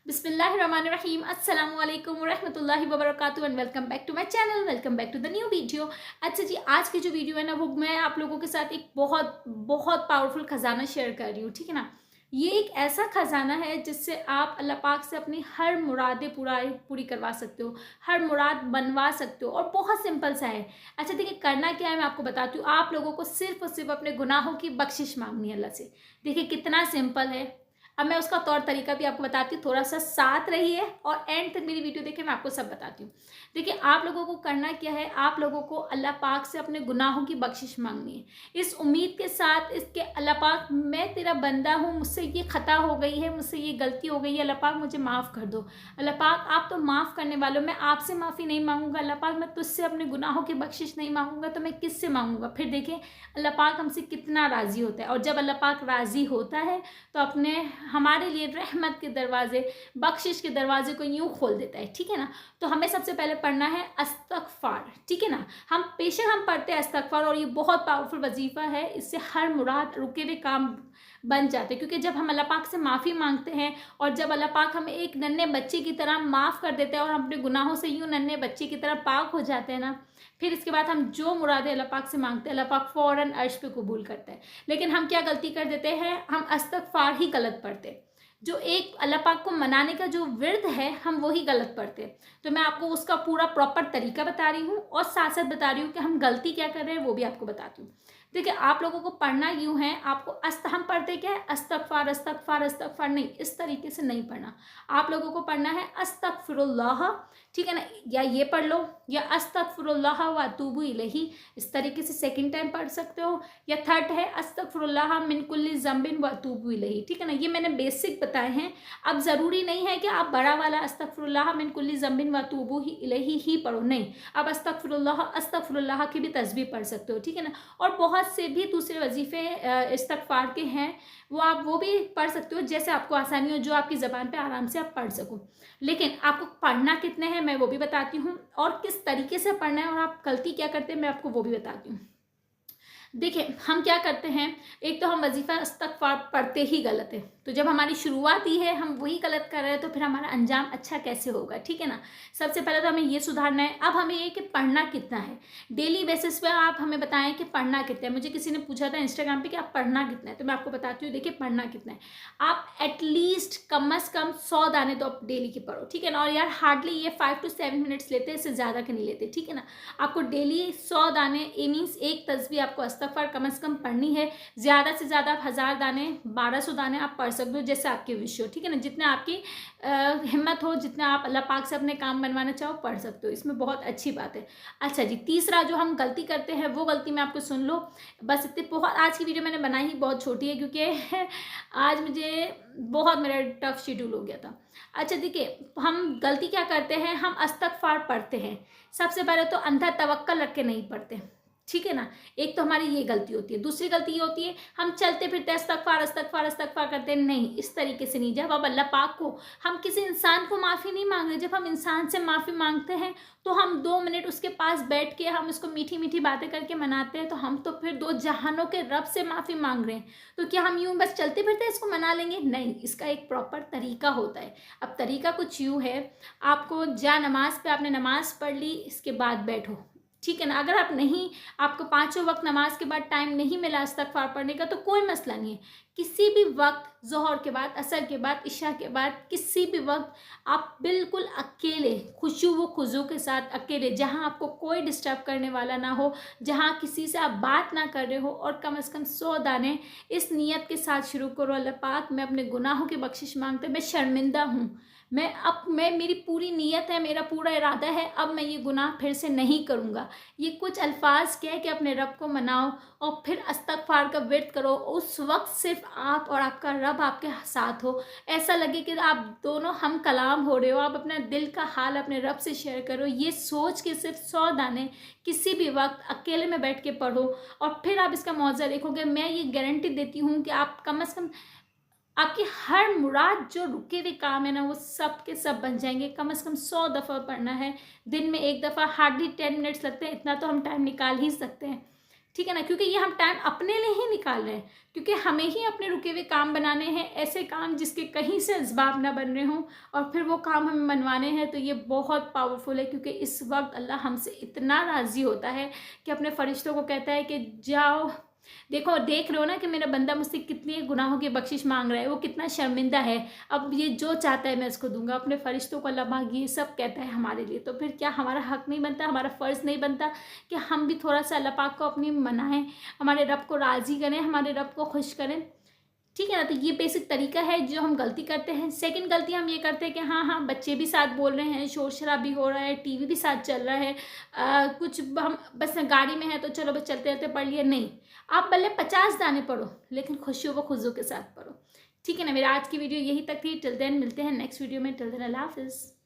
बिस्मिल्लाहिर्रहमानिर्रहीम अस्सलाम वालेकुम वरहमतुल्लाहि वबरकातुहू and welcome back to my channel, welcome back to the new video. अच्छा जी, आज की जो वीडियो है ना वो मैं आप लोगों के साथ एक बहुत बहुत पावरफुल खजाना शेयर कर रही हूँ। ठीक है ना, ये एक ऐसा खजाना है जिससे आप अल्लाह पाक से अपनी हर मुरादें पूरी करवा सकते हो, हर मुराद बनवा सकते हो और बहुत सिंपल सा है। अच्छा देखिए, करना क्या है मैं आपको बताती हूँ। आप लोगों को सिर्फ और सिर्फ अपने गुनाहों की बख्शिश मांगनी है अल्लाह से। देखिए कितना सिंपल है। अब मैं उसका तौर तरीका भी आपको बताती हूँ, थोड़ा सा साथ रहिए और एंड तक मेरी वीडियो देखिए, मैं आपको सब बताती हूँ। देखिए आप लोगों को करना क्या है, आप लोगों को अल्लाह पाक से अपने गुनाहों की बख्शिश मांगनी है इस उम्मीद के साथ, इसके अल्लाह पाक मैं तेरा बंदा हूँ, मुझसे ये खता हो गई है, मुझसे ये गलती हो गई है, अल्लाह पाक मुझे माफ़ कर दो। अल्लाह पाक आप तो माफ़ करने वाले हो, मैं आपसे माफ़ी नहीं मांगूंगा। अल्लाह पाक मैं तुझसे अपने गुनाहों की बख्शिश नहीं मांगूंगा तो मैं किससे मांगूंगा। फिर देखें अल्लाह पाक हमसे कितना राज़ी होता है, और जब अल्लाह पाक राज़ी होता है तो अपने हमारे लिए रहमत के दरवाजे, बख्शिश के दरवाजे को यूं खोल देता है। ठीक है ना, तो हमें सबसे पहले पढ़ना है अस्तगफार। ठीक है ना, हम बेशक हम पढ़ते हैं अस्तगफार और ये बहुत पावरफुल वजीफा है, इससे हर मुराद रुके हुए काम बन जाते हैं। क्योंकि जब हम अल्लाह पाक से माफ़ी मांगते हैं और जब अल्लाह पाक हमें एक नन्हे बच्चे की तरह माफ़ कर देते हैं और हम अपने गुनाहों से यूं नन्हे बच्चे की तरह पाक हो जाते हैं ना, फिर इसके बाद हम जो मुरादें अल्लाह पाक से मांगते हैं अल्लाह पाक फ़ौरन अर्श पे कबूल करता है। लेकिन हम क्या गलती कर देते हैं, हम अस्तगफार ही गलत पढ़ते हैं। जो एक अल्लाह पाक को मनाने का जो विर्द है हम वही गलत पढ़ते हैं। तो मैं आपको उसका पूरा प्रॉपर तरीका बता रही हूँ और साथ साथ बता रही हूँ कि हम गलती क्या कर रहे हैं वो भी आपको बताती हूँ। देखिए आप लोगों को पढ़ना यूँ है, आपको हम पढ़ते क्या है, अस्तगफार अस्तगफार अस्तगफार नहीं, इस तरीके से नहीं पढ़ना। आप लोगों को पढ़ना है अस्तगफिरुल्लाह। ठीक है ना, या ये पढ़ लो या अस्तगफिरुल्लाह व अतूबु इलैहि, इस तरीके से सेकंड टाइम पढ़ सकते हो। या थर्ड है अस्तगफिरुल्लाह मिन कुल्ली ज़ंबिन व अतूबु इलैहि। ठीक है ना, ये मैंने बेसिक बताए हैं। अब ज़रूरी नहीं है कि आप बड़ा वाला अस्तगफिरुल्लाह मिन कुल्ली ज़ंबिन व अतूबु इलैहि ही पढ़ो, नहीं, आप अस्तगफिरुल्लाह की भी तस्बीह पढ़ सकते हो। ठीक है ना, और बहुत से भी दूसरे वजीफे इस्तगफार के हैं, वो आप वो भी पढ़ सकते हो जैसे आपको आसानी हो, जो आपकी ज़बान पे आराम से आप पढ़ सको। लेकिन आपको पढ़ना कितने हैं मैं वो भी बताती हूँ, और किस तरीके से पढ़ना है और आप गलती क्या करते हैं मैं आपको वो भी बताती हूँ। देखिए हम क्या करते हैं, एक तो हम वजीफ़ा इस्तगफार पढ़ते ही गलत है। तो जब हमारी शुरुआत ही है हम वही गलत कर रहे हैं तो फिर हमारा अंजाम अच्छा कैसे होगा। ठीक है ना, सबसे पहले तो हमें ये सुधारना है। अब हमें ये कि पढ़ना कितना है, डेली बेसिस पे आप हमें बताएं कि पढ़ना कितना है। मुझे किसी ने पूछा था इंस्टाग्राम पे कि आप पढ़ना कितना है, तो मैं आपको बताती हूँ। देखिए पढ़ना कितना है, आप एटलीस्ट कम अज़ कम 100 दाने तो आप डेली की पढ़ो। ठीक है ना, और यार हार्डली ये 5 to 7 मिनट्स लेते हैं, इससे ज़्यादा के नहीं लेते। ठीक है ना, आपको डेली 100 दाने, ए मीन्स एक तस्बीह आपको इस्तगफार कम से कम पढ़नी है। ज़्यादा से ज़्यादा 1000 दाने, 1200 दाने आप पढ़ सकते हो, जैसे आपके विश हो। ठीक है ना, जितने आपकी हिम्मत हो, जितना आप अल्लाह पाक से अपने काम बनवाना चाहो पढ़ सकते हो, इसमें बहुत अच्छी बात है। अच्छा जी, तीसरा जो हम गलती करते हैं वो गलती मैं आपको सुन लो, बस इतनी। बहुत आज की वीडियो मैंने बनाई ही बहुत छोटी है क्योंकि आज मुझे बहुत मेरा टफ शेड्यूल हो गया था। अच्छा देखिए, हम गलती क्या करते हैं, हम इस्तगफार पढ़ते हैं, सबसे पहले तो अंधा तवक्कल रख के नहीं पढ़ते। ठीक है ना, एक तो हमारी ये गलती होती है। दूसरी गलती ये होती है हम चलते फिरते इस्तगफार इस्तगफार इस्तगफार करते हैं, नहीं, इस तरीके से नहीं। जब आप अल्लाह पाक को, हम किसी इंसान को माफ़ी नहीं मांग रहे, जब हम इंसान से माफ़ी मांगते हैं तो हम 2 मिनट उसके पास बैठ के हम उसको मीठी मीठी बातें करके मनाते हैं, तो हम तो फिर 2 जहानों के रब से माफ़ी मांग रहे हैं। तो क्या हम यूं बस चलते फिरते इसको मना लेंगे? नहीं, इसका एक प्रॉपर तरीका होता है। अब तरीका कुछ यूँ है, आपको जा नमाज पे आपने नमाज पढ़ ली, इसके बाद बैठो। ठीक है ना, अगर आप नहीं, आपको 5 वक्त नमाज के बाद टाइम नहीं मिला इस्तगफार पढ़ने का तो कोई मसला नहीं है। किसी भी वक्त, ज़ोहर के बाद, असर के बाद, इशा के बाद, किसी भी वक्त आप बिल्कुल अकेले, खुशू व खुजू के साथ अकेले, जहां आपको कोई डिस्टर्ब करने वाला ना हो, जहां किसी से आप बात ना कर रहे हो, और कम से कम 100 दाने इस नियत के साथ शुरू करो, अल्लाह पाक मैं अपने गुनाहों की बख्शिश मांगते, मैं शर्मिंदा हूँ, मैं मेरी पूरी नीयत है, मेरा पूरा इरादा है, अब मैं ये गुनाह फिर से नहीं करूँगा। ये कुछ अल्फाज कह के अपने रब को मनाओ और फिर इस्तगफार का विर्द करो। उस वक्त सिर्फ आप और आपका रब आपके साथ हो, ऐसा लगे कि आप दोनों हम कलाम हो रहे हो, आप अपना दिल का हाल अपने रब से शेयर करो। ये सोच के सिर्फ 100 दाने किसी भी वक्त अकेले में बैठ के पढ़ो, और फिर आप इसका मौज़ा देखोगे। मैं ये गारंटी देती हूँ कि आप कम से कम आपकी हर मुराद, जो रुके हुए काम है ना, वो सब के सब बन जाएंगे। कम से कम 100 दफ़ा पढ़ना है, दिन में 1 दफ़ा, हार्डली 10 मिनट्स लगते हैं, इतना तो हम टाइम निकाल ही सकते हैं। ठीक है ना, क्योंकि ये हम टाइम अपने लिए ही निकाल रहे हैं, क्योंकि हमें ही अपने रुके हुए काम बनाने हैं, ऐसे काम जिसके कहीं से असबाब ना बन रहे हों, और फिर वो काम हमें मनवाने हैं। तो ये बहुत पावरफुल है, क्योंकि इस वक्त अल्लाह हमसे इतना राज़ी होता है कि अपने फरिश्तों को कहता है कि जाओ, देखो, देख रहे हो ना कि मेरा बंदा मुझसे कितनी गुनाहों की बख्शिश मांग रहा है, वो कितना शर्मिंदा है, अब ये जो चाहता है मैं इसको दूंगा। अपने फरिश्तों को अल्लाह पाक ये सब कहता है हमारे लिए, तो फिर क्या हमारा हक नहीं बनता, हमारा फ़र्ज़ नहीं बनता कि हम भी थोड़ा सा अल्लाह पाक को अपनी मनाएं, हमारे रब को राज़ी करें, हमारे रब को खुश करें। ठीक है ना, तो ये बेसिक तरीका है जो हम गलती करते हैं। सेकंड गलती हम ये करते हैं कि हाँ, बच्चे भी साथ बोल रहे हैं, शोर शराबी हो रहा है, टीवी भी साथ चल रहा है, कुछ हम बस गाड़ी में है तो चलो बस चलते चलते पढ़ लिए, नहीं, आप भले 50 दाने पढ़ो लेकिन खुशियों व खुजू के साथ पढ़ो। ठीक है ना, मेरा आज की वीडियो यही तक थी। टिल देन मिलते हैं नेक्स्ट वीडियो में। टिल देन अल्लाह हाफिज़।